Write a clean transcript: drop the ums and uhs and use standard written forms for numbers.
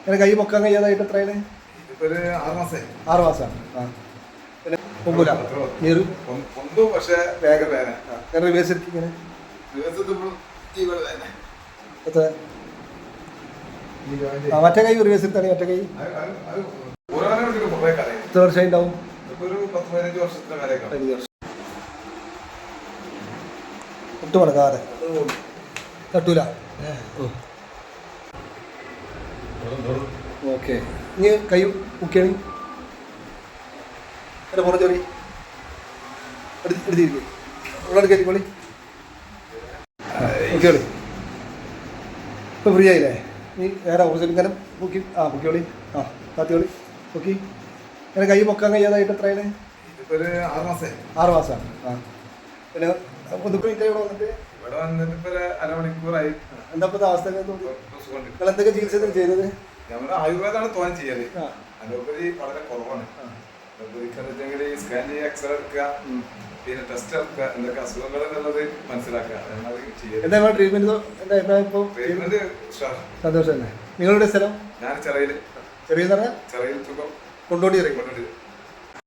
അങ്ങനെ കൈ പൊക്കാൻ കഴിയാതായിട്ട് എത്രയാണ്? ഇതിപ്പോ ഒരു 6 മാസമായി. 6 മാസമാണ്. ആ പിന്നെ പൊങ്കൂല നീര് പൊന്തും, പക്ഷേ വേഗം വേന അങ്ങനെ റിവേഴ്സ് എടുക്കും ഇങ്ങനെ എത്ര? മറ്റേ കൈ റിവേഴ്സ് എടുത്താണ്. മറ്റേ കൈ എത്ര വർഷമായി ഉണ്ടാവും? ഒരു 10-15 വർഷത്തിന് മേലെ. 15 വർഷം. ഒട്ടും മടക്കാതെ തട്ടൂല. ഓക്കെ. ഇനി കൈ മുക്കിയാണ് എൻ്റെ പുറം ചെറി എടുത്തിരിക്കും. ഉള്ളത് കയറ്റിക്കോളി. മുക്കിയോളി. ഇപ്പം ഫ്രീ ആയില്ലേ? നീ വേറെ ഓപ്പോസിറ്റ് ഇങ്ങനെ മുക്കി മുക്കിയോളി. താത്തിയോളി മുക്കി. ഇങ്ങനെ കൈ പൊക്കാൻ കഴിയാതായിട്ട് എത്രയാണ്? ഇതിപ്പോ ഒരു 6 മാസമായി. 6 മാസമാണ്. പിന്നെ ഇവിടെ വന്നിട്ട് ഇപ്പൊ അരമണിക്കൂറായി. എന്താ ഇപ്പോഴത്തെ അവസ്ഥ? നിങ്ങൾ എന്തൊക്കെ ചികിത്സ ചെയ്തത്? ഞമ്മള് ആയുർവേദമാണ് തോന്നി ചെയ്യല്. അലോപ്പതി വളരെ കുറവാണ്. അലോപ്പതിക്കെങ്കിൽ സ്കാൻ ചെയ്യുക, എക്സ്റേ എടുക്കുക, പിന്നെ ടെസ്റ്റ് എടുക്കുക, എന്തൊക്കെ അസുഖങ്ങൾ എന്നുള്ളത് മനസ്സിലാക്കുക. എന്താ ട്രീറ്റ്മെന്റ്? എൻ്റെ അഭിപ്രായം ഇപ്പോൾ ട്രീറ്റ്മെന്റ് സന്തോഷം തന്നെ. നിങ്ങളുടെ സ്ഥലം? ഞാൻ ചെറിയ ചെറിയ ചെറിയ കൊണ്ടോടി. കൊണ്ടോടി